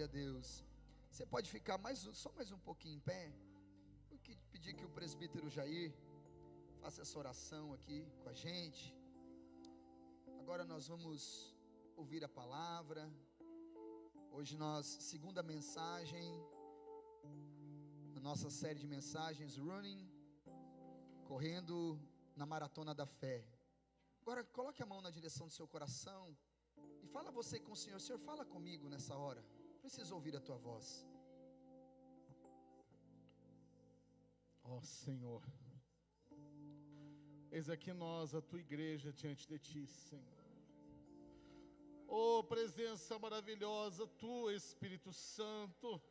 a Deus. Você pode ficar só mais um pouquinho em pé. Eu queria pedir que o presbítero Jair faça essa oração aqui com a gente. Agora nós vamos ouvir a palavra. Hoje segunda mensagem na nossa série de mensagens, Running, correndo na maratona da fé. Agora coloque a mão na direção do seu coração e fala você com o Senhor. Senhor, fala comigo nessa hora. Preciso ouvir a tua voz. Ó Senhor, eis aqui nós, a tua igreja, diante de ti, Senhor. Ó presença maravilhosa, tu, Espírito Santo,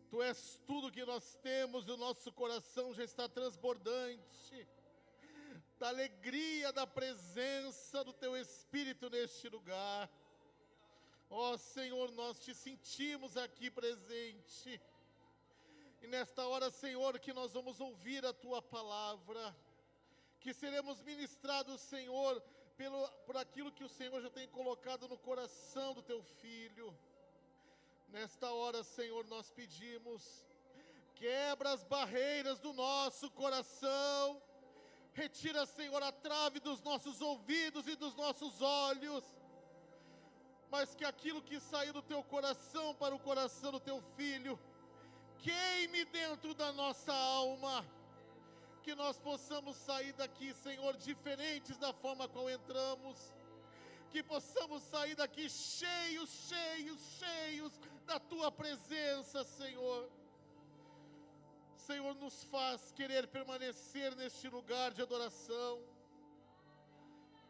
tu és tudo que nós temos e o nosso coração já está transbordante da alegria, da presença do teu Espírito neste lugar. Ó Senhor, nós te sentimos aqui presente. E nesta hora, Senhor, que nós vamos ouvir a tua palavra, que seremos ministrados, Senhor, por aquilo que o Senhor já tem colocado no coração do teu filho. Nesta hora, Senhor, nós pedimos, quebra as barreiras do nosso coração, retira, Senhor, a trave dos nossos ouvidos e dos nossos olhos, mas que aquilo que saiu do teu coração para o coração do teu filho, queime dentro da nossa alma, que nós possamos sair daqui, Senhor, diferentes da forma como entramos, que possamos sair daqui cheios da tua presença, Senhor. Senhor, nos faz querer permanecer neste lugar de adoração.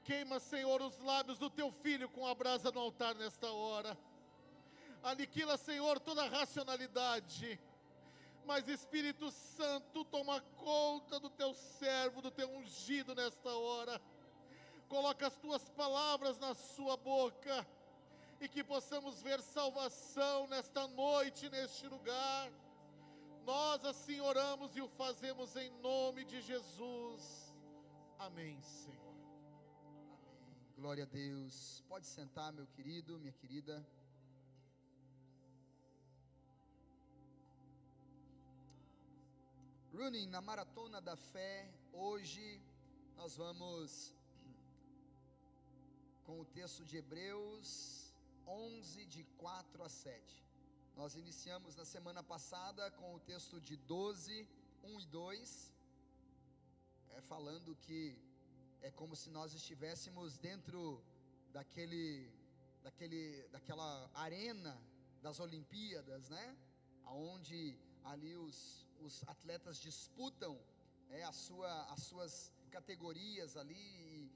Queima, Senhor, os lábios do teu filho com a brasa no altar nesta hora. Aniquila, Senhor, toda a racionalidade. Mas Espírito Santo, toma conta do teu servo, do teu ungido nesta hora. Coloca as tuas palavras na sua boca, e que possamos ver salvação nesta noite, neste lugar. Nós assim oramos e o fazemos em nome de Jesus. Amém, Senhor. Amém. Glória a Deus. Pode sentar, meu querido, minha querida. Running na maratona da fé. Hoje nós vamos com o texto de Hebreus 11, de 4 a 7. Nós iniciamos na semana passada com o texto de 12, 1 e 2, falando que é como se nós estivéssemos dentro daquela arena das Olimpíadas, né? Onde ali os atletas disputam as suas categorias ali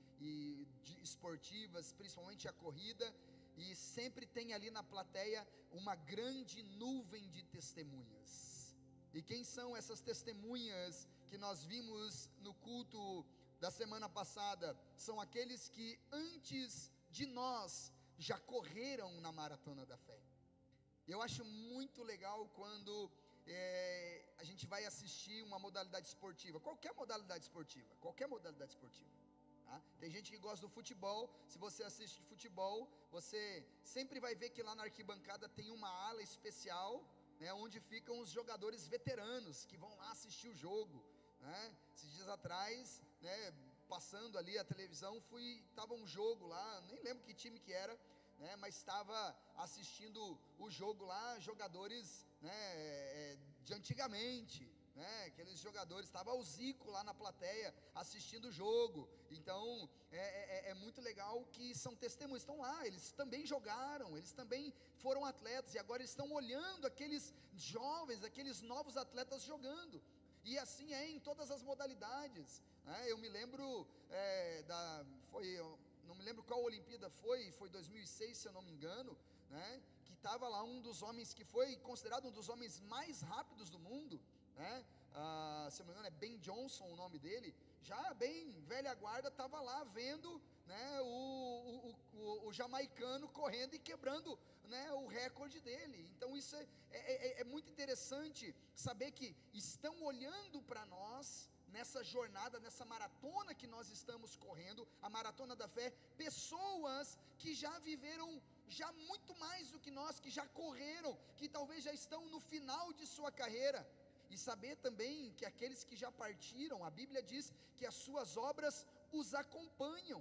esportivas, principalmente a corrida, e sempre tem ali na plateia uma grande nuvem de testemunhas. E quem são essas testemunhas que nós vimos no culto da semana passada? São aqueles que antes de nós já correram na maratona da fé. Eu acho muito legal quando a gente vai assistir uma modalidade esportiva, qualquer modalidade esportiva, tá? Tem gente que gosta do futebol. Se você assiste futebol, você sempre vai ver que lá na arquibancada tem uma ala especial, né, onde ficam os jogadores veteranos, que vão lá assistir o jogo, né? Esses dias atrás, né, passando ali a televisão, estava um jogo lá, nem lembro que time que era, né, mas estava assistindo o jogo lá, jogadores, né, de antigamente, né, aqueles jogadores, estava o Zico lá na plateia assistindo o jogo. Então é muito legal que são testemunhos, estão lá, eles também jogaram, eles também foram atletas, e agora eles estão olhando aqueles jovens, aqueles novos atletas jogando. E assim é em todas as modalidades, né? Eu me lembro não me lembro qual Olimpíada foi 2006, se eu não me engano, né? Que estava lá um dos homens que foi considerado um dos homens mais rápidos do mundo, né? Se eu não me engano é Ben Johnson o nome dele, já bem velha guarda, estava lá vendo, né, o jamaicano correndo e quebrando, né, o recorde dele. Então isso é muito interessante saber que estão olhando para nós nessa jornada, nessa maratona que nós estamos correndo, a maratona da fé, pessoas que já viveram já muito mais do que nós, que já correram, que talvez já estão no final de sua carreira. E saber também que aqueles que já partiram, a Bíblia diz que as suas obras os acompanham.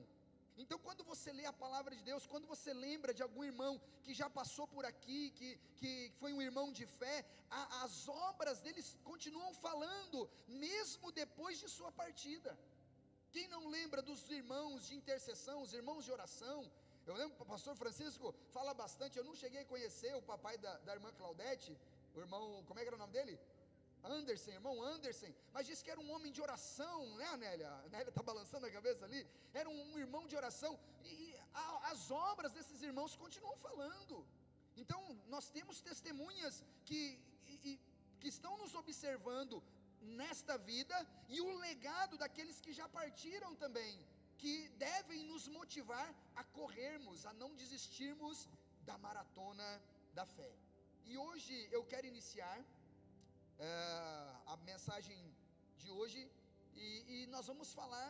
Então, quando você lê a palavra de Deus, quando você lembra de algum irmão que já passou por aqui, que foi um irmão de fé, as obras deles continuam falando, mesmo depois de sua partida. Quem não lembra dos irmãos de intercessão, os irmãos de oração? Eu lembro que o pastor Francisco fala bastante. Eu não cheguei a conhecer o papai da irmã Claudete, o irmão, como é que era o nome dele? Anderson, irmão Anderson, mas disse que era um homem de oração, né, Anélia? A Anélia está balançando a cabeça ali. Era um irmão de oração, e as obras desses irmãos continuam falando. Então, nós temos testemunhas que estão nos observando nesta vida, e o legado daqueles que já partiram também, que devem nos motivar a corrermos, a não desistirmos da maratona da fé. E hoje eu quero iniciar a mensagem de hoje, e nós vamos falar,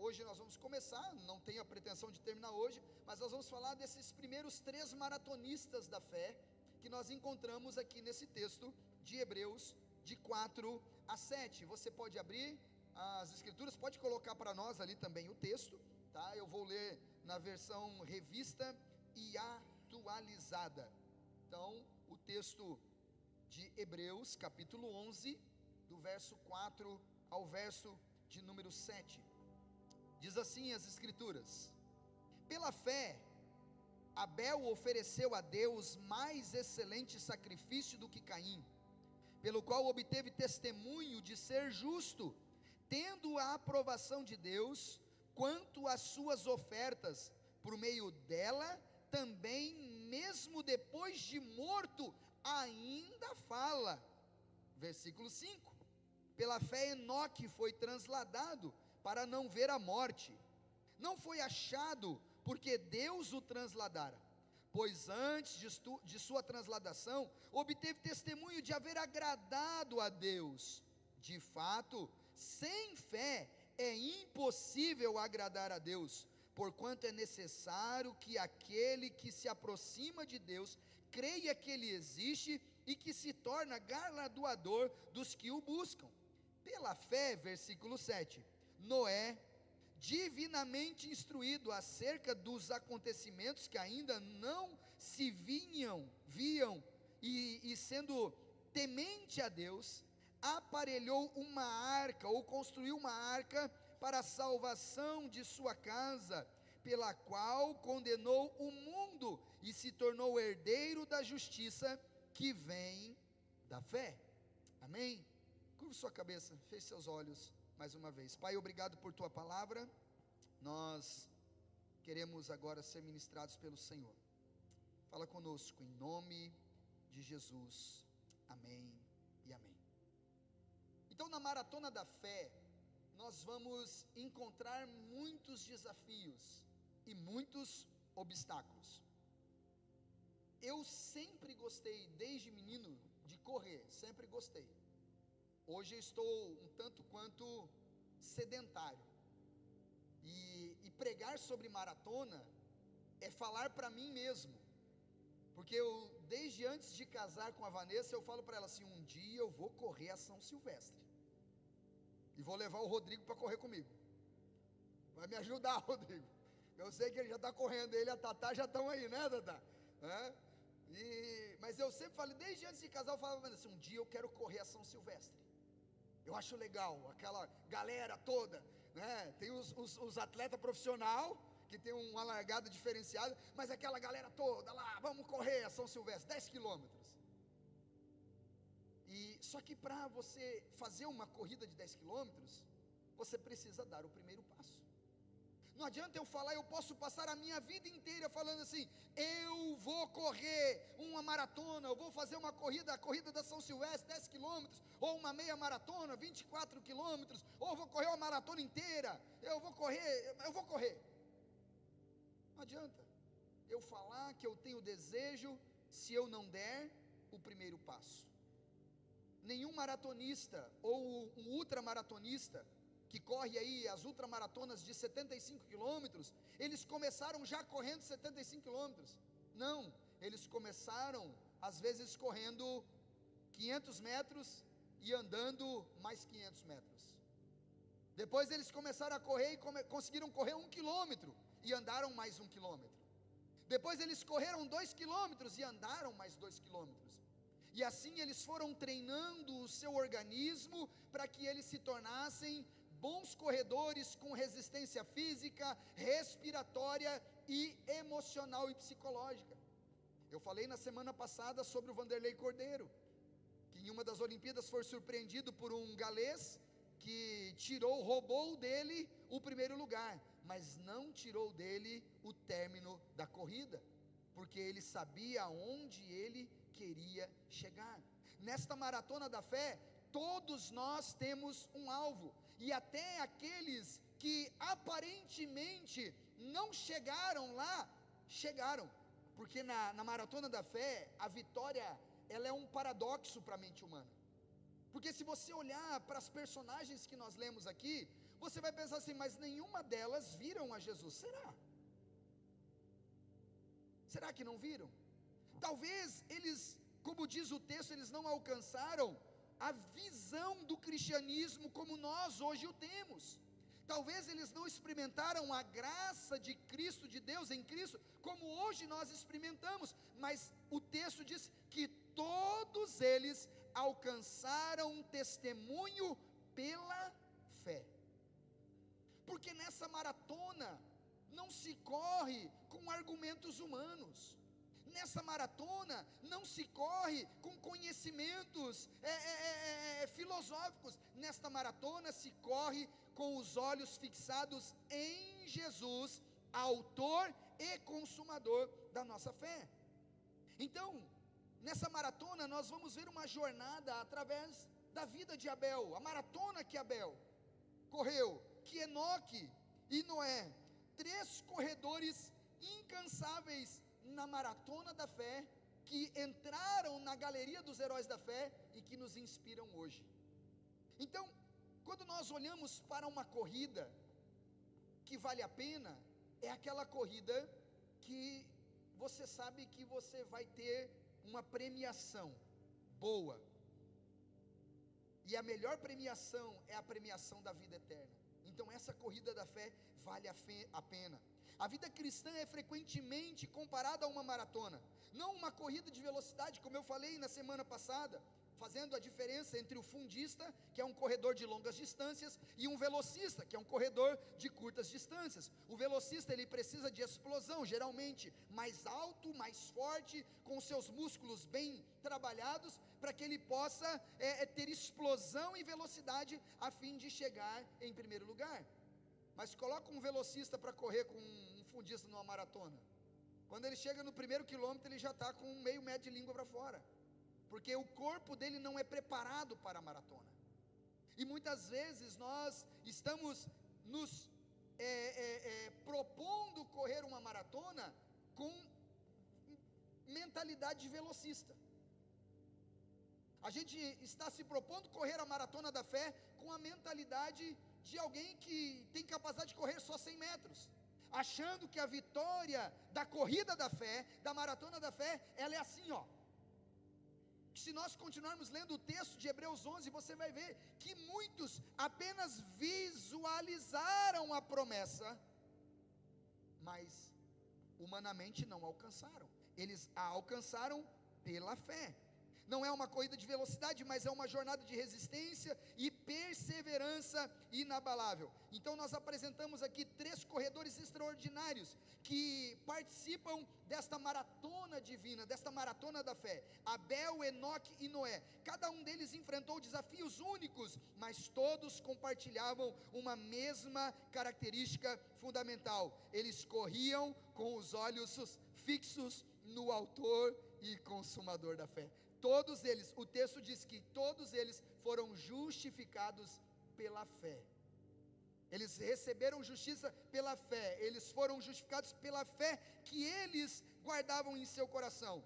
hoje nós vamos começar, não tenho a pretensão de terminar hoje, mas nós vamos falar desses primeiros 3 maratonistas da fé, que nós encontramos aqui nesse texto de Hebreus, de 4 a 7, você pode abrir as escrituras, pode colocar para nós ali também o texto, tá? Eu vou ler na versão revista e atualizada. Então, o texto de Hebreus, capítulo 11, do verso 4 ao verso de número 7, diz assim as escrituras: pela fé, Abel ofereceu a Deus mais excelente sacrifício do que Caim, pelo qual obteve testemunho de ser justo, tendo a aprovação de Deus quanto às suas ofertas. Por meio dela, também, mesmo depois de morto, ainda fala. Versículo 5: pela fé Enoque foi transladado para não ver a morte, não foi achado porque Deus o transladara, pois antes de sua transladação obteve testemunho de haver agradado a Deus. De fato, sem fé é impossível agradar a Deus, porquanto é necessário que aquele que se aproxima de Deus creia que Ele existe e que se torna galardoador dos que o buscam. Pela fé, versículo 7, Noé, divinamente instruído acerca dos acontecimentos que ainda não se viam, e sendo temente a Deus, aparelhou uma arca, ou construiu uma arca para a salvação de sua casa, pela qual condenou o mundo e se tornou herdeiro da justiça que vem da fé. Amém? Curva sua cabeça, feche seus olhos mais uma vez. Pai, obrigado por tua palavra. Nós queremos agora ser ministrados pelo Senhor. Fala conosco em nome de Jesus. Amém e amém. Então, na maratona da fé, nós vamos encontrar muitos desafios e muitos obstáculos. Eu sempre gostei, desde menino, de correr, sempre gostei. Hoje eu estou um tanto quanto sedentário, e pregar sobre maratona é falar para mim mesmo, porque eu, desde antes de casar com a Vanessa, eu falo para ela assim: um dia eu vou correr a São Silvestre, e vou levar o Rodrigo para correr comigo, vai me ajudar, Rodrigo. Eu sei que ele já está correndo, ele e a Tatá já estão aí, né, Tatá? Mas eu sempre falei, desde antes de casar, eu falava assim: um dia eu quero correr a São Silvestre. Eu acho legal, aquela galera toda, né? Tem os atletas profissional, que tem uma largada diferenciada, mas aquela galera toda lá, vamos correr a São Silvestre, 10 quilômetros. Só que para você fazer uma corrida de 10 quilômetros, você precisa dar o primeiro passo. Não adianta eu falar, eu posso passar a minha vida inteira falando assim: eu vou correr uma maratona, eu vou fazer uma corrida, a corrida da São Silvestre, 10 quilômetros, ou uma meia maratona, 24 quilômetros, ou vou correr uma maratona inteira, eu vou correr. Não adianta eu falar que eu tenho desejo, se eu não der o primeiro passo. nenhum maratonista ou um ultramaratonista que corre aí as ultramaratonas de 75 quilômetros, eles começaram já correndo 75 quilômetros. Não, eles começaram às vezes correndo 500 metros e andando mais 500 metros. Depois eles começaram a correr e conseguiram correr 1 quilômetro e andaram mais 1 quilômetro. Depois eles correram 2 quilômetros e andaram mais 2 quilômetros. E assim eles foram treinando o seu organismo para que eles se tornassem bons corredores com resistência física, respiratória e emocional e psicológica. Eu falei na semana passada sobre o Vanderlei Cordeiro, que em uma das Olimpíadas foi surpreendido por um galês que roubou dele o primeiro lugar, mas não tirou dele o término da corrida, porque ele sabia aonde ele queria chegar. Nesta maratona da fé, todos nós temos um alvo, e até aqueles que aparentemente não chegaram lá, chegaram, porque na maratona da fé, a vitória, ela é um paradoxo para a mente humana, porque se você olhar para as personagens que nós lemos aqui, você vai pensar assim, mas nenhuma delas viram a Jesus, será? Será que não viram? Talvez eles, como diz o texto, eles não alcançaram a visão do cristianismo como nós hoje o temos. Talvez eles não experimentaram a graça de Cristo, de Deus em Cristo, como hoje nós experimentamos, mas o texto diz que todos eles alcançaram um testemunho pela fé. Porque nessa maratona não se corre com argumentos humanos. Nessa maratona não se corre com conhecimentos filosóficos. Nesta maratona se corre com os olhos fixados em Jesus, autor e consumador da nossa fé. Então, nessa maratona nós vamos ver uma jornada através da vida de Abel, a maratona que Abel correu, que Enoque e Noé, 3 corredores incansáveis na maratona da fé, que entraram na galeria dos heróis da fé e que nos inspiram hoje. Então, quando nós olhamos para uma corrida que vale a pena, é aquela corrida que você sabe que você vai ter uma premiação boa, e a melhor premiação é a premiação da vida eterna. Então essa corrida da fé vale a pena. A vida cristã é frequentemente comparada a uma maratona, não uma corrida de velocidade, como eu falei na semana passada, fazendo a diferença entre o fundista, que é um corredor de longas distâncias, e um velocista, que é um corredor de curtas distâncias. O velocista, ele precisa de explosão, geralmente mais alto, mais forte, com seus músculos bem trabalhados, para que ele possa ter explosão e velocidade, a fim de chegar em primeiro lugar. Mas coloca um velocista para correr com um fundista numa maratona, quando ele chega no primeiro quilômetro, ele já está com meio metro de língua para fora, porque o corpo dele não é preparado para a maratona. E muitas vezes nós estamos nos propondo correr uma maratona com mentalidade de velocista. A gente está se propondo correr a maratona da fé com a mentalidade de alguém que tem capacidade de correr só 100 metros, achando que a vitória da corrida da fé, da maratona da fé, ela é assim, ó. Se nós continuarmos lendo o texto de Hebreus 11, você vai ver que muitos apenas visualizaram a promessa, mas humanamente não alcançaram. Eles a alcançaram pela fé. Não é uma corrida de velocidade, mas é uma jornada de resistência e perseverança inabalável. Então nós apresentamos aqui 3 corredores extraordinários que participam desta maratona divina, desta maratona da fé: Abel, Enoque e Noé. Cada um deles enfrentou desafios únicos, mas todos compartilhavam uma mesma característica fundamental: eles corriam com os olhos fixos no autor e consumador da fé. Todos eles, o texto diz que todos eles foram justificados pela fé. Eles receberam justiça pela fé, eles foram justificados pela fé que eles guardavam em seu coração.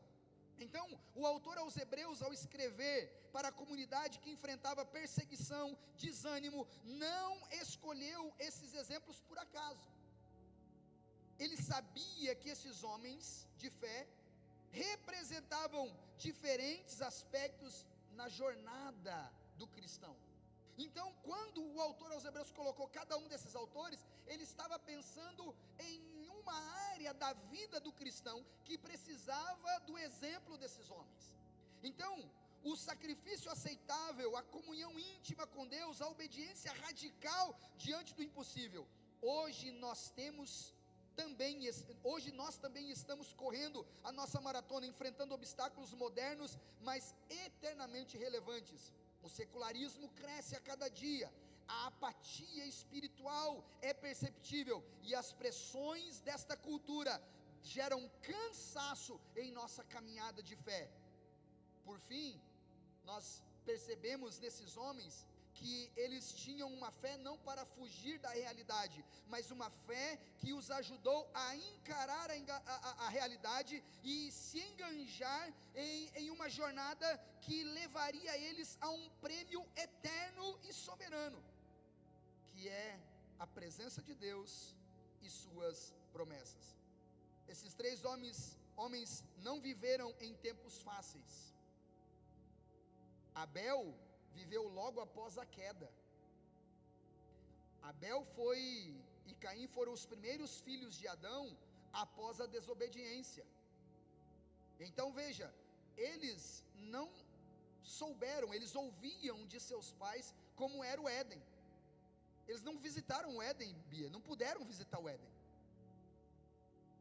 Então, o autor aos Hebreus, ao escrever para a comunidade que enfrentava perseguição, desânimo, não escolheu esses exemplos por acaso. Ele sabia que esses homens de fé representavam diferentes aspectos na jornada do cristão. Então, quando o autor aos Hebreus colocou cada um desses autores, ele estava pensando em uma área da vida do cristão que precisava do exemplo desses homens. Então, o sacrifício aceitável, a comunhão íntima com Deus, a obediência radical diante do impossível. Hoje nós também estamos correndo a nossa maratona, enfrentando obstáculos modernos, mas eternamente relevantes. O secularismo cresce a cada dia, a apatia espiritual é perceptível, e as pressões desta cultura geram cansaço em nossa caminhada de fé. Por fim, nós percebemos nesses homens que eles tinham uma fé não para fugir da realidade, mas uma fé que os ajudou a encarar a realidade e se enganjar em uma jornada que levaria eles a um prêmio eterno e soberano, que é a presença de Deus e suas promessas. Esses três homens não viveram em tempos fáceis. Abel viveu logo após a queda. Abel e Caim foram os primeiros filhos de Adão após a desobediência. Então veja, eles não souberam, eles ouviam de seus pais como era o Éden. Eles não visitaram o Éden, Bia, não puderam visitar o Éden.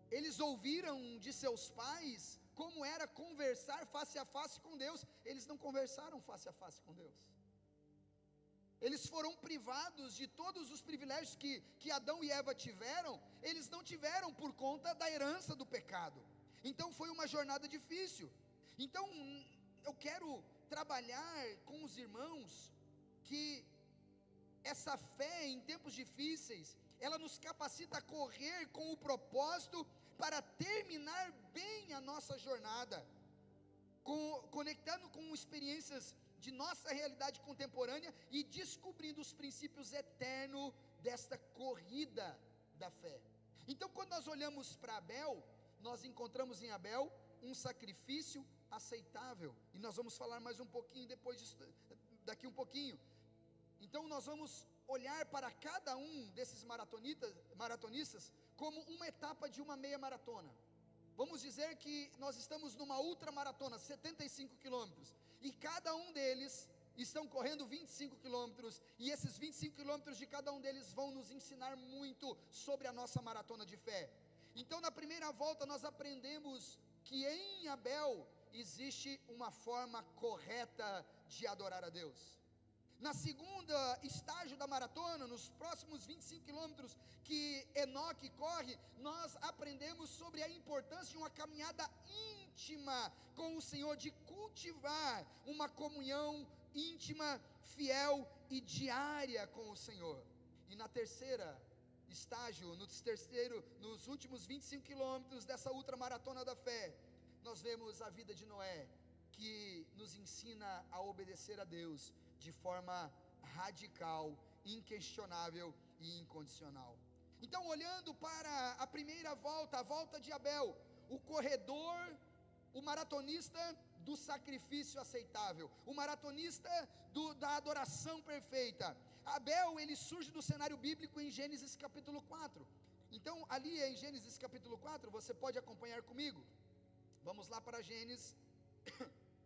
Eles ouviram de seus pais como era conversar face a face com Deus. Eles não conversaram face a face com Deus. Eles foram privados de todos os privilégios que Adão e Eva tiveram. Eles não tiveram por conta da herança do pecado. Então foi uma jornada difícil. Então eu quero trabalhar com os irmãos que essa fé em tempos difíceis, ela nos capacita a correr com o propósito para terminar bem a nossa jornada, conectando com experiências de nossa realidade contemporânea e descobrindo os princípios eternos desta corrida da fé. Então, quando nós olhamos para Abel, nós encontramos em Abel um sacrifício aceitável, e nós vamos falar mais um pouquinho depois disso, daqui um pouquinho. Então nós vamos olhar para cada um desses maratonistas como uma etapa de uma meia maratona. Vamos dizer que nós estamos numa ultramaratona, 75 quilômetros, e cada um deles estão correndo 25 quilômetros, e esses 25 quilômetros de cada um deles vão nos ensinar muito sobre a nossa maratona de fé. Então na primeira volta nós aprendemos que em Abel existe uma forma correta de adorar a Deus. Na segunda estágio da maratona, nos próximos 25 quilômetros que Enoque corre, nós aprendemos sobre a importância de uma caminhada íntima com o Senhor, de cultivar uma comunhão íntima, fiel e diária com o Senhor. E na terceira estágio, nos últimos 25 quilômetros dessa ultramaratona da fé, nós vemos a vida de Noé, que nos ensina a obedecer a Deus de forma radical, inquestionável e incondicional. Então, olhando para a primeira volta, a volta de Abel, o corredor, o maratonista do sacrifício aceitável, o maratonista da adoração perfeita. Abel, ele surge do cenário bíblico em Gênesis capítulo 4. Então, ali em Gênesis capítulo 4, você pode acompanhar comigo. Vamos lá para Gênesis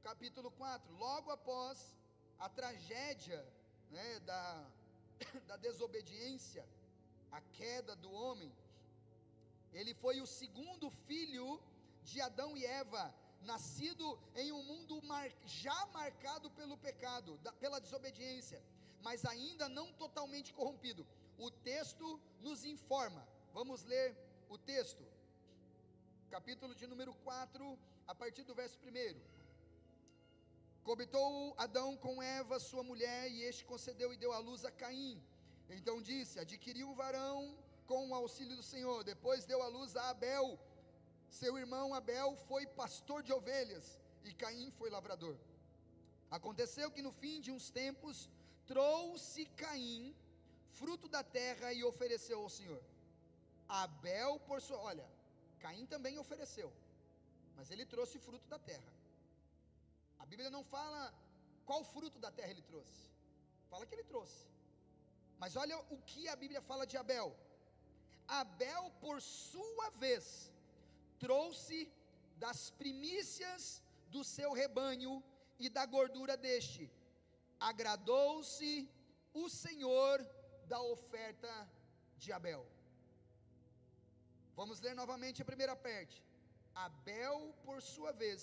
capítulo 4, logo após a tragédia, né, da desobediência, a queda do homem. Ele foi o segundo filho de Adão e Eva, nascido em um mundo já marcado pelo pecado, pela desobediência, mas ainda não totalmente corrompido. O texto nos informa, vamos ler o texto, capítulo de número 4, a partir do verso 1. Coabitou Adão com Eva, sua mulher, e este concedeu e deu à luz a Caim. Então disse: adquiriu um varão com o auxílio do Senhor. Depois deu à luz a Abel, seu irmão Abel foi pastor de ovelhas, e Caim foi lavrador. Aconteceu que no fim de uns tempos, trouxe Caim fruto da terra e ofereceu ao Senhor. Abel por sua... Olha, Caim também ofereceu, mas ele trouxe fruto da terra. A Bíblia não fala qual fruto da terra ele trouxe, fala que ele trouxe. Mas olha o que a Bíblia fala de Abel. Abel por sua vez trouxe das primícias do seu rebanho e da gordura deste. Agradou-se o Senhor da oferta de Abel. Vamos ler novamente a primeira parte. Abel por sua vez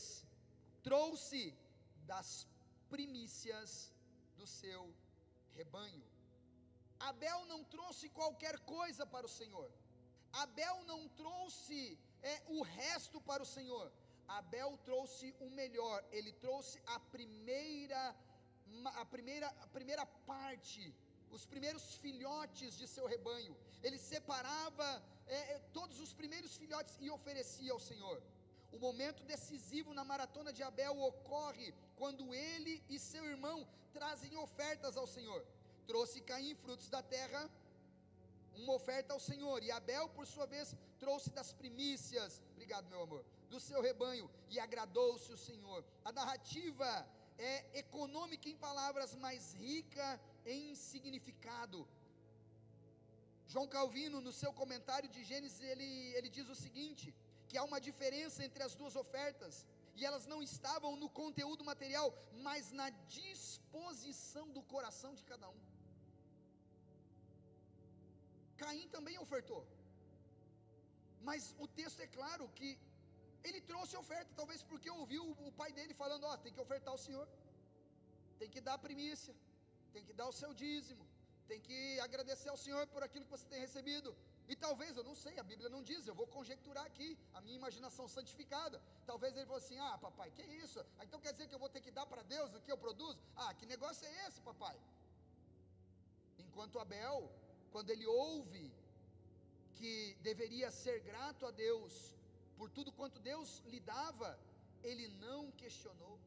trouxe das primícias do seu rebanho. Abel não trouxe qualquer coisa para o Senhor. Abel não trouxe o resto para o Senhor. Abel trouxe o melhor. Ele trouxe a primeira parte, os primeiros filhotes de seu rebanho. Ele separava todos os primeiros filhotes e oferecia ao Senhor. O momento decisivo na maratona de Abel ocorre quando ele e seu irmão trazem ofertas ao Senhor. Trouxe Caim frutos da terra, uma oferta ao Senhor, e Abel por sua vez trouxe das primícias, obrigado meu amor, do seu rebanho, e agradou-se o Senhor. A narrativa é econômica em palavras, mas rica em significado. João Calvino, no seu comentário de Gênesis, ele diz o seguinte, que há uma diferença entre as duas ofertas, e elas não estavam no conteúdo material, mas na disposição do coração de cada um. Caim também ofertou, mas o texto é claro que ele trouxe oferta, talvez porque ouviu o pai dele falando, tem que ofertar ao Senhor, tem que dar a primícia, tem que dar o seu dízimo, tem que agradecer ao Senhor por aquilo que você tem recebido. E talvez, eu não sei, a Bíblia não diz, eu vou conjecturar aqui, a minha imaginação santificada. Talvez ele falou assim, papai, que isso? Então quer dizer que eu vou ter que dar para Deus o que eu produzo? Que negócio é esse, papai? Enquanto Abel, quando ele ouve que deveria ser grato a Deus por tudo quanto Deus lhe dava, ele não questionou,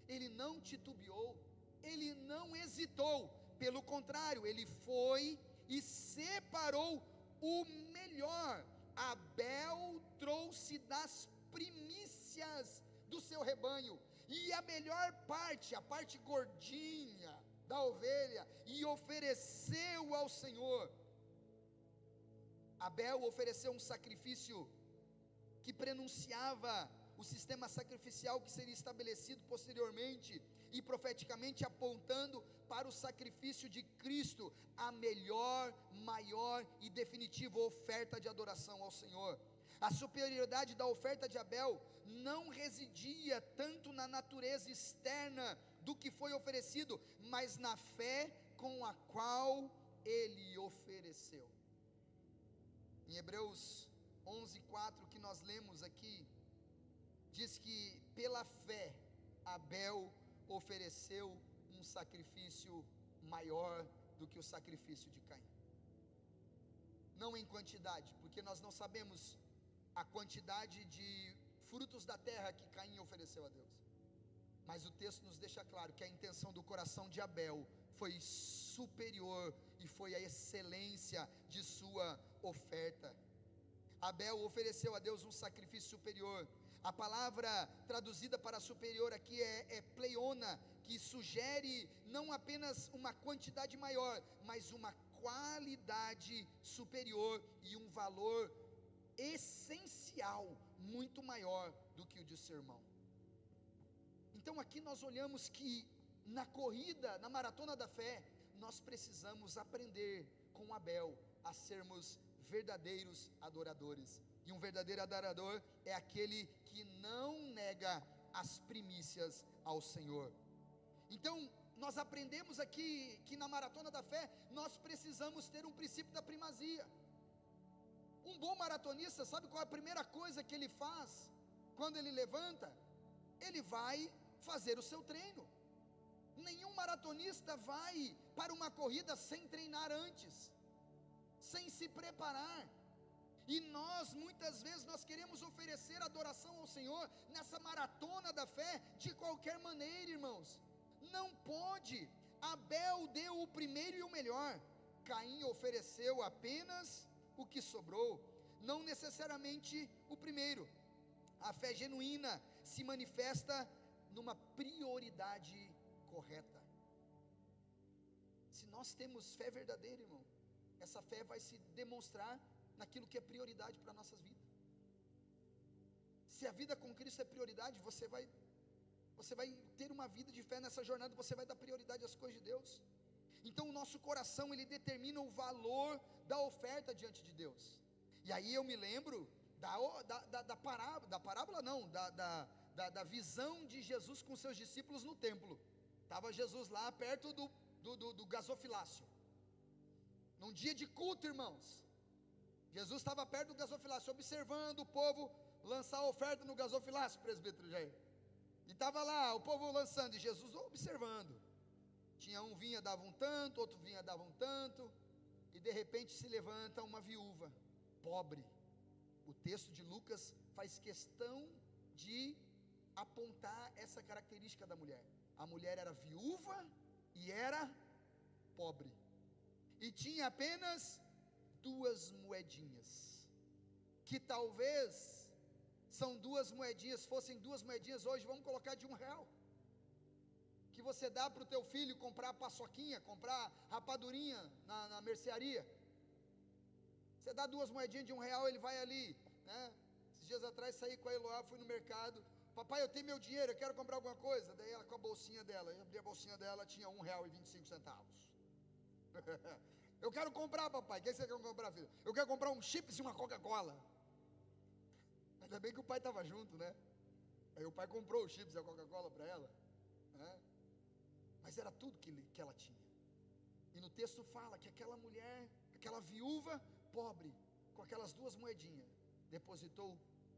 ele não titubeou, ele não hesitou, pelo contrário, ele foi e separou o melhor. Abel trouxe das primícias do seu rebanho, e a melhor parte, a parte gordinha da ovelha, e ofereceu ao Senhor. Abel ofereceu um sacrifício que prenunciava o sistema sacrificial que seria estabelecido posteriormente, e profeticamente apontando para o sacrifício de Cristo, a melhor, maior e definitiva oferta de adoração ao Senhor. A superioridade da oferta de Abel não residia tanto na natureza externa do que foi oferecido, mas na fé com a qual ele ofereceu. Em Hebreus 11:4, que nós lemos aqui, diz que pela fé Abel ofereceu um sacrifício maior do que o sacrifício de Caim. Não em quantidade, porque nós não sabemos a quantidade de frutos da terra que Caim ofereceu a Deus, mas o texto nos deixa claro que a intenção do coração de Abel foi superior, e foi a excelência de sua oferta. Abel ofereceu a Deus um sacrifício superior. A palavra traduzida para superior aqui é pleiona, que sugere não apenas uma quantidade maior, mas uma qualidade superior e um valor essencial muito maior do que o de seu irmão. Então aqui nós olhamos que na corrida, na maratona da fé, nós precisamos aprender com Abel a sermos verdadeiros adoradores. E um verdadeiro adorador é aquele que não nega as primícias ao Senhor. Então, nós aprendemos aqui que na maratona da fé, nós precisamos ter um princípio da primazia. Um bom maratonista, sabe qual é a primeira coisa que ele faz quando ele levanta? Ele vai fazer o seu treino. Nenhum maratonista vai para uma corrida sem treinar antes, sem se preparar. E nós, muitas vezes, nós queremos oferecer adoração ao Senhor, nessa maratona da fé, de qualquer maneira, irmãos. Não pode. Abel deu o primeiro e o melhor, Caim ofereceu apenas o que sobrou, não necessariamente o primeiro. A fé genuína se manifesta numa prioridade correta. Se nós temos fé verdadeira, irmão, essa fé vai se demonstrar naquilo que é prioridade para nossas vidas. Se a vida com Cristo é prioridade, você vai ter uma vida de fé nessa jornada, você vai dar prioridade às coisas de Deus. Então o nosso coração, ele determina o valor da oferta diante de Deus. E aí eu me lembro da visão de Jesus com seus discípulos no templo. Estava Jesus lá perto do gasofilácio, num dia de culto, irmãos. Jesus estava perto do gasofilácio, observando o povo lançar a oferta no gasofilácio, presbítero Jair. E estava lá o povo lançando, e Jesus observando. Tinha um vinha, dava um tanto, outro vinha, dava um tanto. E de repente se levanta uma viúva, pobre. O texto de Lucas faz questão de apontar essa característica da mulher. A mulher era viúva e era pobre. E tinha apenas 2 moedinhas. Que talvez são 2 moedinhas, fossem 2 moedinhas hoje, vamos colocar de R$1. Que você dá para o teu filho comprar paçoquinha, comprar rapadurinha na mercearia. Você dá 2 moedinhas de R$1, ele vai ali, né? Esses dias atrás saí com a Eloá, fui no mercado. Papai, eu tenho meu dinheiro, eu quero comprar alguma coisa. Daí ela com a bolsinha dela, eu abri a bolsinha dela, tinha R$1,25. Eu quero comprar, papai. O que você quer comprar, filho? Eu quero comprar um chips e uma Coca-Cola. Ainda bem que o pai estava junto, né? Aí o pai comprou o chips e a Coca-Cola para ela, né? Mas era tudo que ela tinha. E no texto fala que aquela mulher, aquela viúva pobre, com aquelas 2 moedinhas, depositou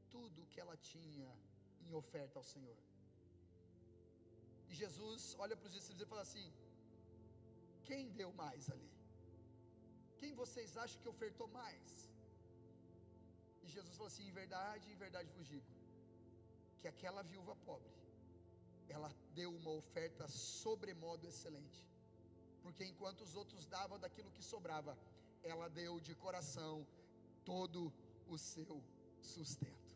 tudo que ela tinha em oferta ao Senhor. E Jesus olha para os discípulos e fala assim: quem deu mais ali? Quem vocês acham que ofertou mais? E Jesus falou assim: em verdade vos digo, que aquela viúva pobre, ela deu uma oferta sobremodo excelente, porque enquanto os outros davam daquilo que sobrava, ela deu de coração todo o seu sustento.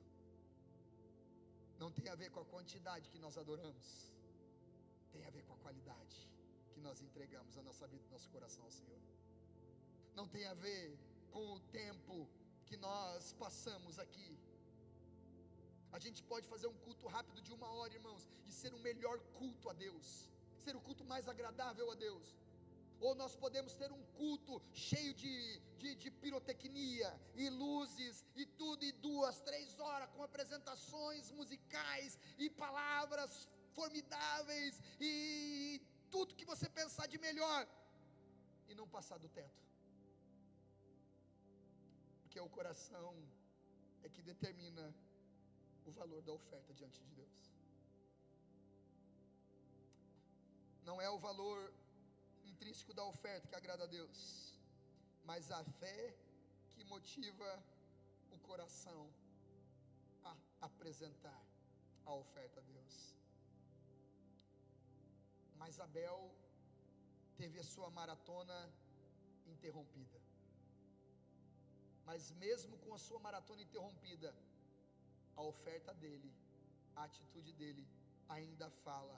Não tem a ver com a quantidade que nós adoramos, tem a ver com a qualidade que nós entregamos a nossa vida, nosso coração ao Senhor. Não tem a ver com o tempo que nós passamos aqui. A gente pode fazer um culto rápido de 1 hora, irmãos, e ser o melhor culto a Deus, ser o culto mais agradável a Deus. Ou nós podemos ter um culto cheio de pirotecnia e luzes e tudo, e 2, 3 horas com apresentações musicais e palavras formidáveis e tudo que você pensar de melhor, e não passar do teto. Porque o coração é que determina o valor da oferta diante de Deus. Não é o valor intrínseco da oferta que agrada a Deus, mas a fé que motiva o coração a apresentar a oferta a Deus. Mas Abel teve a sua maratona interrompida. Mas mesmo com a sua maratona interrompida, a oferta dele, a atitude dele ainda fala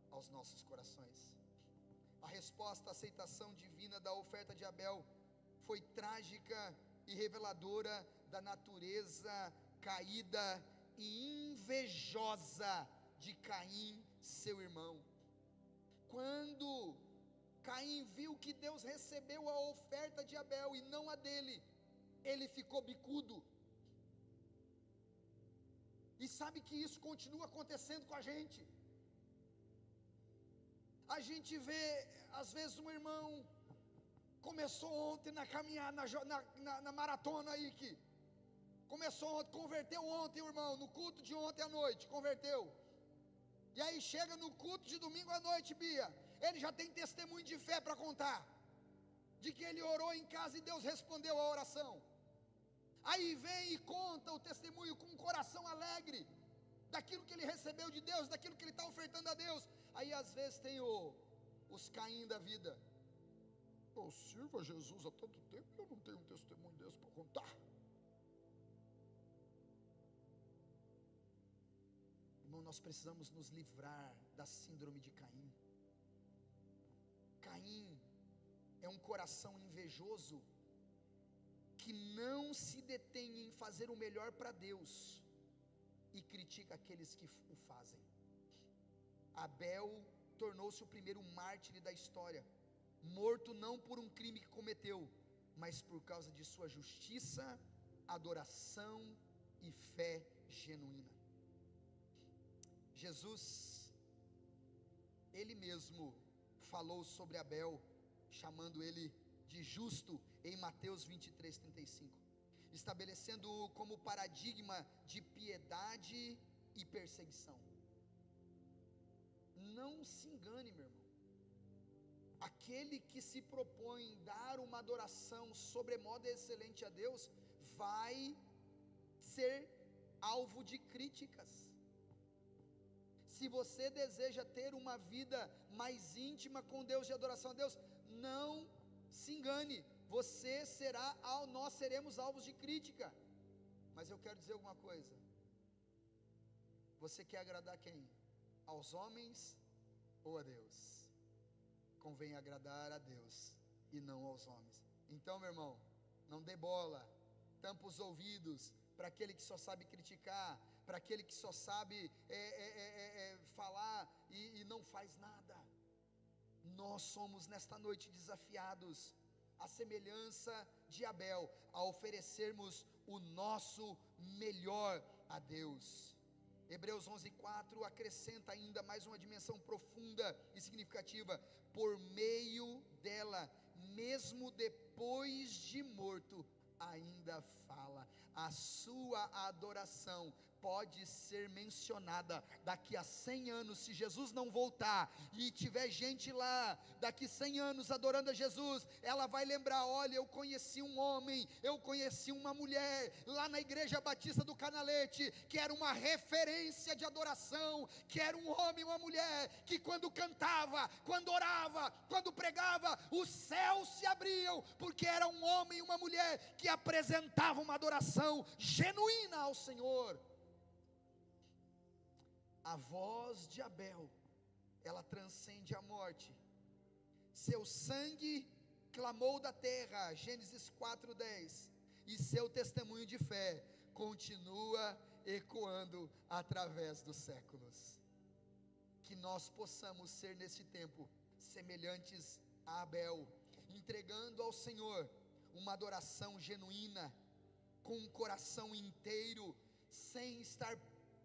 aos nossos corações. A resposta à aceitação divina da oferta de Abel foi trágica e reveladora da natureza caída e invejosa de Caim, seu irmão. Quando Caim viu que Deus recebeu a oferta de Abel e não a dele, ele ficou bicudo. E sabe que isso continua acontecendo com a gente. A gente vê, às vezes, um irmão começou ontem na caminhada, na maratona aí que começou ontem, converteu ontem, irmão, no culto de ontem à noite, converteu. E aí chega no culto de domingo à noite, Bia, ele já tem testemunho de fé para contar, de que ele orou em casa e Deus respondeu a oração. aí vem e conta o testemunho com um coração alegre, daquilo que ele recebeu de Deus, daquilo que ele está ofertando a Deus. Aí às vezes tem os Caim da vida: eu sirvo a Jesus há tanto tempo e eu não tenho um testemunho desse para contar. Irmão, nós precisamos nos livrar da síndrome de Caim. Caim é um coração invejoso que não se detém em fazer o melhor para Deus e critica aqueles que o fazem. Abel tornou-se o primeiro mártir da história, morto não por um crime que cometeu, mas por causa de sua justiça, adoração e fé genuína. Jesus, ele mesmo falou sobre Abel, chamando ele de justo, em Mateus 23:35, estabelecendo-o como paradigma de piedade e perseguição. Não se engane, meu irmão, aquele que se propõe dar uma adoração sobremodo excelente a Deus, vai ser alvo de críticas. Se você deseja ter uma vida mais íntima com Deus, de adoração a Deus, não se engane, nós seremos alvos de crítica. Mas eu quero dizer alguma coisa: você quer agradar quem? Aos homens ou a Deus? Convém agradar a Deus e não aos homens. Então, meu irmão, não dê bola, tampa os ouvidos para aquele que só sabe criticar, para aquele que só sabe falar e não faz nada. Nós somos nesta noite desafiados, à semelhança de Abel, a oferecermos o nosso melhor a Deus. Hebreus 11:4 acrescenta ainda mais uma dimensão profunda e significativa: por meio dela, mesmo depois de morto, ainda fala. A sua adoração pode ser mencionada daqui a 100 anos, se Jesus não voltar, e tiver gente lá, daqui 100 anos adorando a Jesus, ela vai lembrar: olha, eu conheci um homem, eu conheci uma mulher, lá na igreja batista do Canalete, que era uma referência de adoração, que era um homem e uma mulher, que quando cantava, quando orava, quando pregava, os céus se abriam, porque era um homem e uma mulher, que apresentavam uma adoração genuína ao Senhor. A voz de Abel, ela transcende a morte. Seu sangue clamou da terra, Gênesis 4:10, e seu testemunho de fé continua ecoando através dos séculos. Que nós possamos ser nesse tempo semelhantes a Abel, entregando ao Senhor uma adoração genuína, com um coração inteiro, sem estar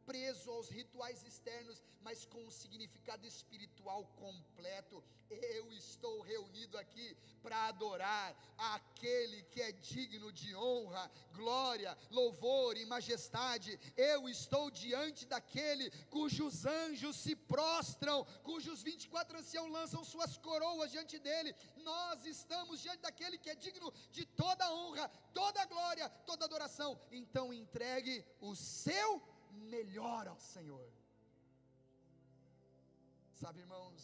preso aos rituais externos, mas com um significado espiritual completo. Eu estou reunido aqui para adorar aquele que é digno de honra, glória, louvor e majestade. Eu estou diante daquele cujos anjos se prostram, cujos 24 anciãos lançam suas coroas diante dele. Nós estamos diante daquele que é digno de toda honra, toda glória, toda adoração. Então entregue o seu melhor ao Senhor. Sabe, irmãos,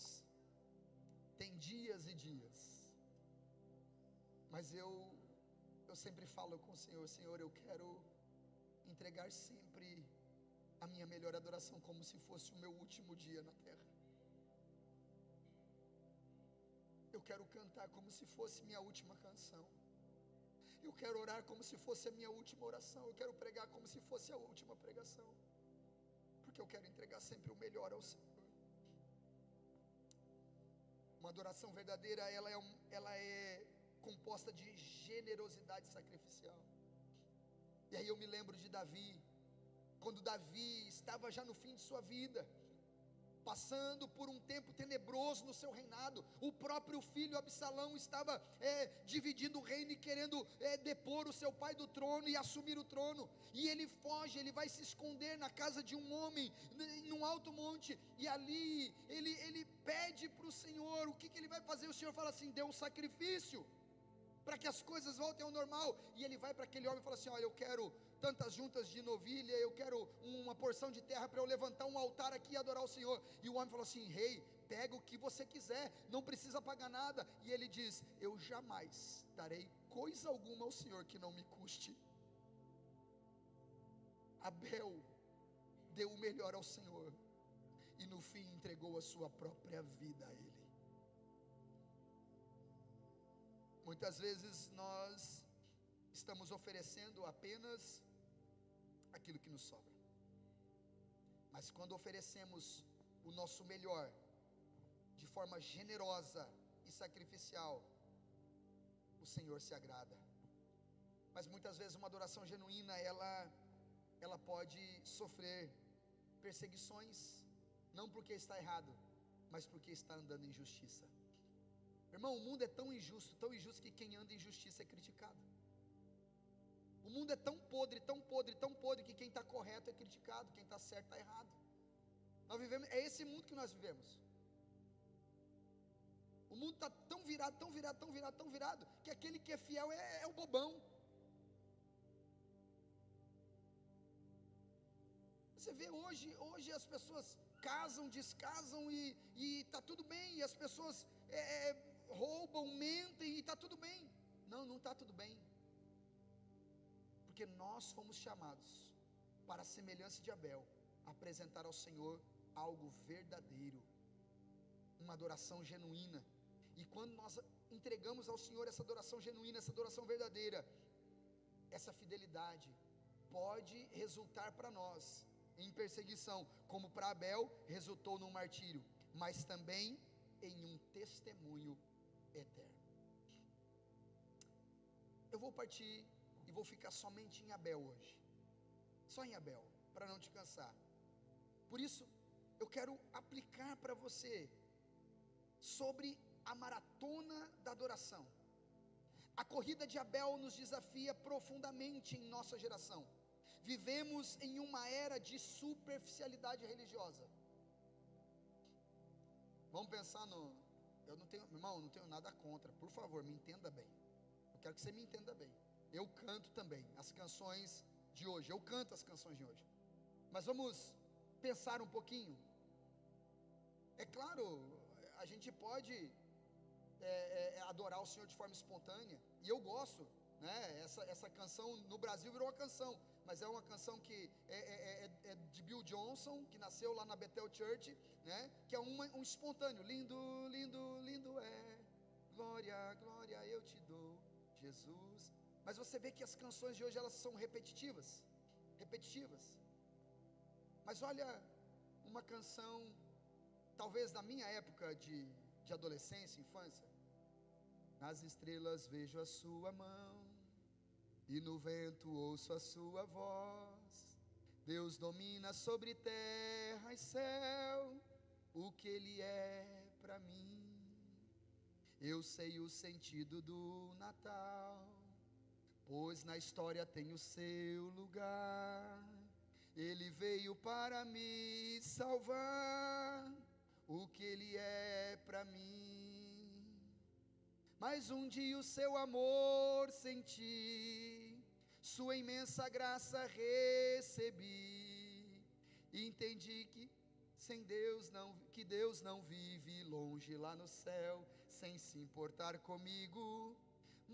tem dias e dias, mas eu sempre falo com o Senhor: Senhor, eu quero entregar sempre a minha melhor adoração, como se fosse o meu último dia na terra. Eu quero cantar como se fosse minha última canção. Eu quero orar como se fosse a minha última oração. Eu quero pregar como se fosse a última pregação, porque eu quero entregar sempre o melhor ao Senhor. Uma adoração verdadeira, ela é composta de generosidade sacrificial. E aí eu me lembro de Davi, quando Davi estava já no fim de sua vida, passando por um tempo tenebroso no seu reinado. O próprio filho Absalão estava dividindo o reino e querendo depor o seu pai do trono e assumir o trono. E ele foge, ele vai se esconder na casa de um homem, num alto monte, e ali ele pede para o Senhor. O que ele vai fazer? O Senhor fala assim: dê um sacrifício para que as coisas voltem ao normal. E ele vai para aquele homem e fala assim: olha, eu quero tantas juntas de novilha, eu quero uma porção de terra para eu levantar um altar aqui e adorar o Senhor. E o homem falou assim: rei, pega o que você quiser, não precisa pagar nada. E ele diz: eu jamais darei coisa alguma ao Senhor que não me custe. Abel deu o melhor ao Senhor, e no fim entregou a sua própria vida a Ele. Muitas vezes nós estamos oferecendo apenas aquilo que nos sobra, mas quando oferecemos o nosso melhor, de forma generosa e sacrificial, o Senhor se agrada. Mas muitas vezes uma adoração genuína, ela pode sofrer perseguições, não porque está errado, mas porque está andando em justiça. Irmão, o mundo é tão injusto que quem anda em justiça é criticado. O mundo é tão podre, tão podre, tão podre, que quem está correto é criticado, quem está certo está errado. Nós vivemos, é esse mundo que nós vivemos. O mundo está tão virado, tão virado, tão virado, tão virado, que aquele que é fiel é o bobão. Você vê hoje as pessoas casam, descasam e está tudo bem, e as pessoas roubam, mentem e está tudo bem. Não está tudo bem, porque nós fomos chamados para a semelhança de Abel, apresentar ao Senhor algo verdadeiro, uma adoração genuína. E quando nós entregamos ao Senhor essa adoração genuína, essa adoração verdadeira, essa fidelidade pode resultar para nós em perseguição, como para Abel resultou num martírio, mas também em um testemunho eterno. Eu vou partir e vou ficar somente em Abel hoje, só em Abel, para não te cansar. Por isso, eu quero aplicar para você sobre a maratona da adoração. A corrida de Abel nos desafia profundamente em nossa geração. Vivemos em uma era de superficialidade religiosa. Vamos pensar eu não tenho, irmão, não tenho nada contra, por favor, me entenda bem. Eu quero que você me entenda bem. Eu canto também as canções de hoje, eu canto as canções de hoje. Mas vamos pensar um pouquinho. É claro, a gente pode adorar o Senhor de forma espontânea, e eu gosto, né? Essa canção no Brasil virou uma canção, mas é uma canção que é de Bill Johnson, que nasceu lá na Bethel Church, né? Que é um espontâneo. Lindo, lindo, lindo é, glória, glória eu te dou, Jesus. Mas você vê que as canções de hoje, elas são repetitivas. Mas olha, uma canção, talvez da minha época de adolescência, infância: nas estrelas vejo a sua mão, e no vento ouço a sua voz. Deus domina sobre terra e céu, o que Ele é para mim. Eu sei o sentido do Natal, pois na história tem o seu lugar. Ele veio para me salvar, o que Ele é para mim. Mas um dia o seu amor senti, sua imensa graça recebi, e entendi que Deus não vive longe lá no céu, sem se importar comigo,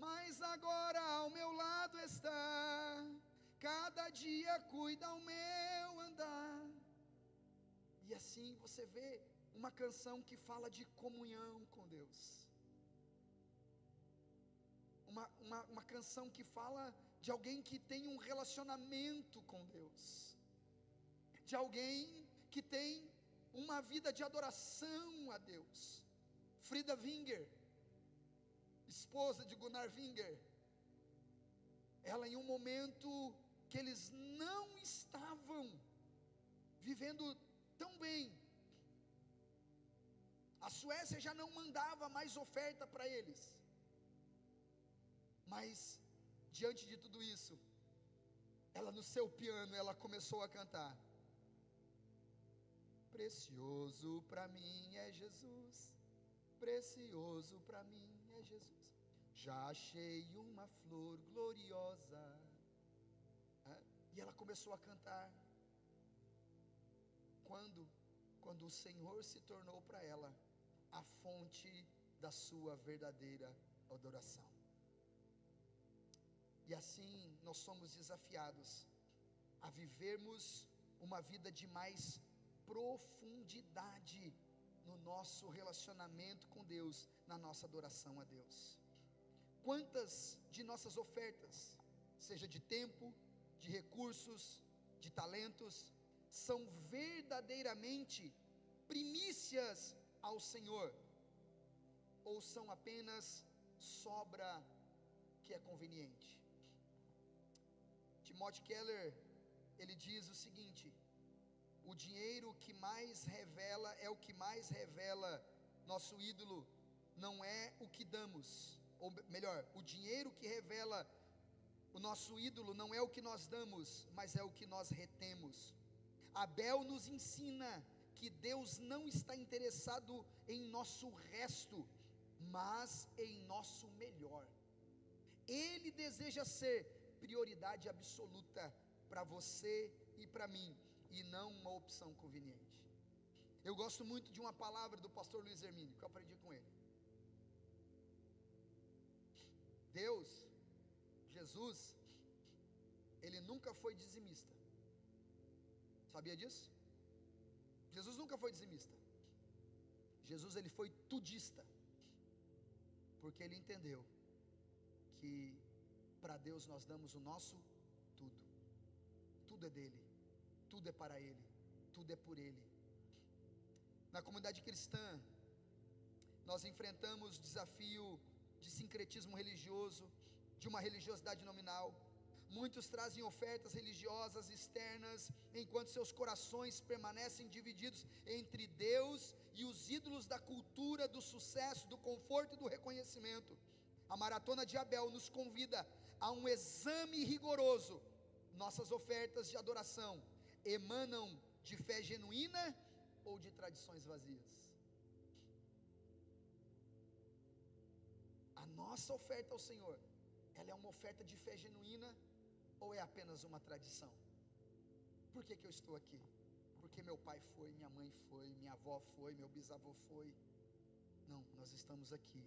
mas agora ao meu lado está, cada dia cuida o meu andar. E assim você vê uma canção que fala de comunhão com Deus, uma canção que fala de alguém que tem um relacionamento com Deus, de alguém que tem uma vida de adoração a Deus. Frida Winger, esposa de Gunnar Winger, ela, em um momento que eles não estavam vivendo tão bem, a Suécia já não mandava mais oferta para eles, mas diante de tudo isso, ela, no seu piano, ela começou a cantar: precioso para mim é Jesus, precioso para mim é Jesus. Já achei uma flor gloriosa. E ela começou a cantar. Quando o Senhor se tornou para ela a fonte da sua verdadeira adoração. E assim nós somos desafiados a vivermos uma vida de mais profundidade no nosso relacionamento com Deus, na nossa adoração a Deus. Quantas de nossas ofertas, seja de tempo, de recursos, de talentos, são verdadeiramente primícias ao Senhor, ou são apenas sobra que é conveniente? Timothy Keller, ele diz o seguinte: o dinheiro que mais revela, é o que mais revela nosso ídolo, não é o que damos, ou melhor, o dinheiro que revela o nosso ídolo não é o que nós damos, mas é o que nós retemos. Abel nos ensina que Deus não está interessado em nosso resto, mas em nosso melhor. Ele deseja ser prioridade absoluta para você e para mim, e não uma opção conveniente. Eu gosto muito de uma palavra do pastor Luiz Hermínio, que eu aprendi com ele. Deus, Jesus, ele nunca foi dizimista. Sabia disso? Jesus nunca foi dizimista. Jesus, ele foi tudista, porque ele entendeu que para Deus nós damos o nosso tudo. Tudo é dele, tudo é para ele, tudo é por ele. Na comunidade cristã, nós enfrentamos desafio de sincretismo religioso, de uma religiosidade nominal. Muitos trazem ofertas religiosas externas, enquanto seus corações permanecem divididos entre Deus e os ídolos da cultura, do sucesso, do conforto e do reconhecimento. A maratona de Abel nos convida a um exame rigoroso. Nossas ofertas de adoração emanam de fé genuína ou de tradições vazias? A nossa oferta ao Senhor, ela é uma oferta de fé genuína ou é apenas uma tradição? Por que eu estou aqui? Porque meu pai foi, minha mãe foi, minha avó foi, meu bisavô foi. Não, nós estamos aqui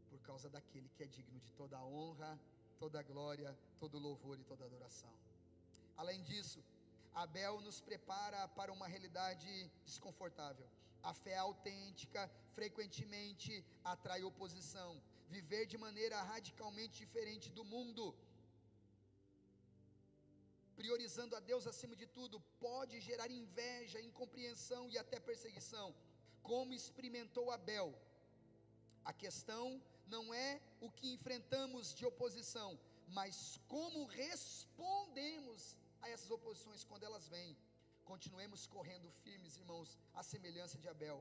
por causa daquele que é digno de toda a honra, toda a glória, todo o louvor e toda a adoração. Além disso, Abel nos prepara para uma realidade desconfortável. A fé autêntica frequentemente atrai oposição. Viver de maneira radicalmente diferente do mundo, priorizando a Deus acima de tudo, pode gerar inveja, incompreensão e até perseguição, como experimentou Abel. A questão não é o que enfrentamos de oposição, mas como respondemos a essas oposições quando elas vêm. Continuemos correndo firmes, irmãos, à semelhança de Abel,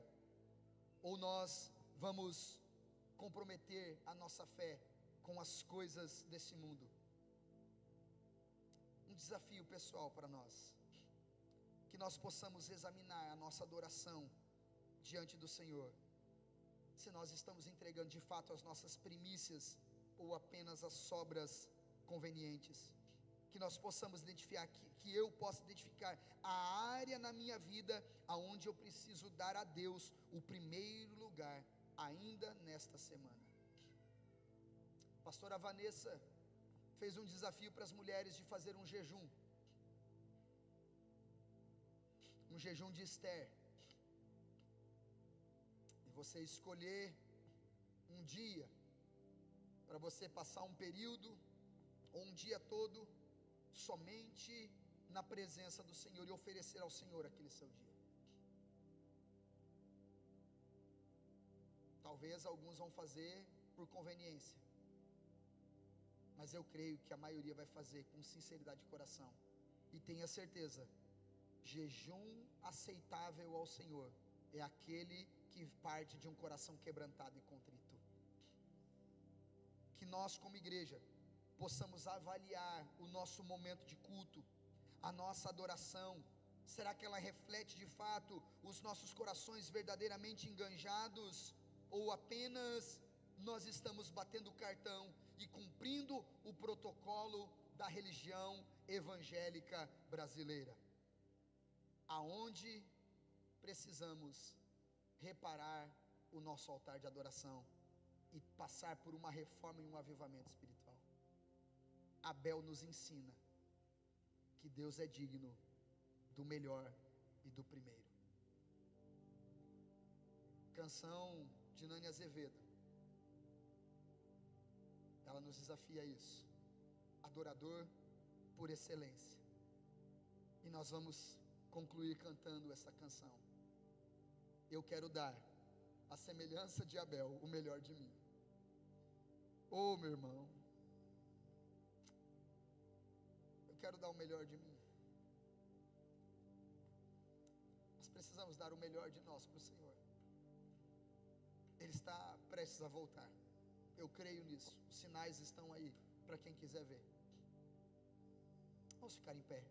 ou nós vamos comprometer a nossa fé com as coisas desse mundo? Um desafio pessoal para nós, que nós possamos examinar a nossa adoração diante do Senhor, se nós estamos entregando de fato as nossas primícias ou apenas as sobras convenientes. Que nós possamos identificar, que eu possa identificar a área na minha vida aonde eu preciso dar a Deus o primeiro lugar, ainda nesta semana. Pastora Vanessa fez um desafio para as mulheres de fazer um jejum de Esther, e você escolher um dia para você passar um período ou um dia todo somente na presença do Senhor e oferecer ao Senhor aquele seu dia. Talvez alguns vão fazer por conveniência, mas eu creio que a maioria vai fazer com sinceridade de coração. E tenha certeza, jejum aceitável ao Senhor é aquele que parte de um coração quebrantado e contrito. Que nós, como igreja, possamos avaliar o nosso momento de culto, a nossa adoração. Será que ela reflete de fato os nossos corações verdadeiramente enganjados, ou apenas nós estamos batendo cartão e cumprindo o protocolo da religião evangélica brasileira, aonde precisamos reparar o nosso altar de adoração e passar por uma reforma e um avivamento espiritual. Abel nos ensina que Deus é digno do melhor e do primeiro. Canção de Nani Azevedo, ela nos desafia a isso, adorador por excelência. E nós vamos concluir cantando essa canção. Eu quero dar, a semelhança de Abel, o melhor de mim. Oh, meu irmão, eu quero dar o melhor de mim. Nós precisamos dar o melhor de nós para o Senhor. Ele está prestes a voltar. Eu creio nisso. Os sinais estão aí para quem quiser ver. Vamos ficar em pé.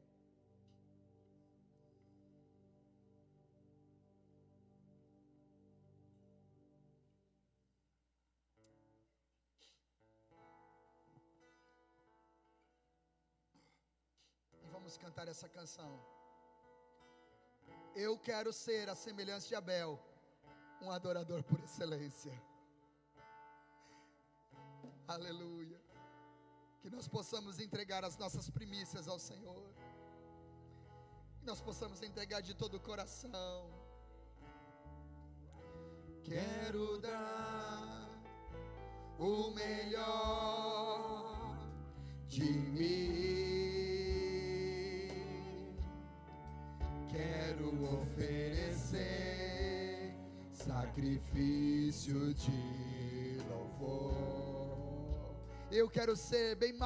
E vamos cantar essa canção. Eu quero ser a semelhança de Abel, um adorador por excelência. Aleluia. Que nós possamos entregar as nossas primícias ao Senhor. Que nós possamos entregar de todo o coração. Quero dar o melhor de mim. Quero oferecer sacrifício de louvor. Eu quero ser bem mais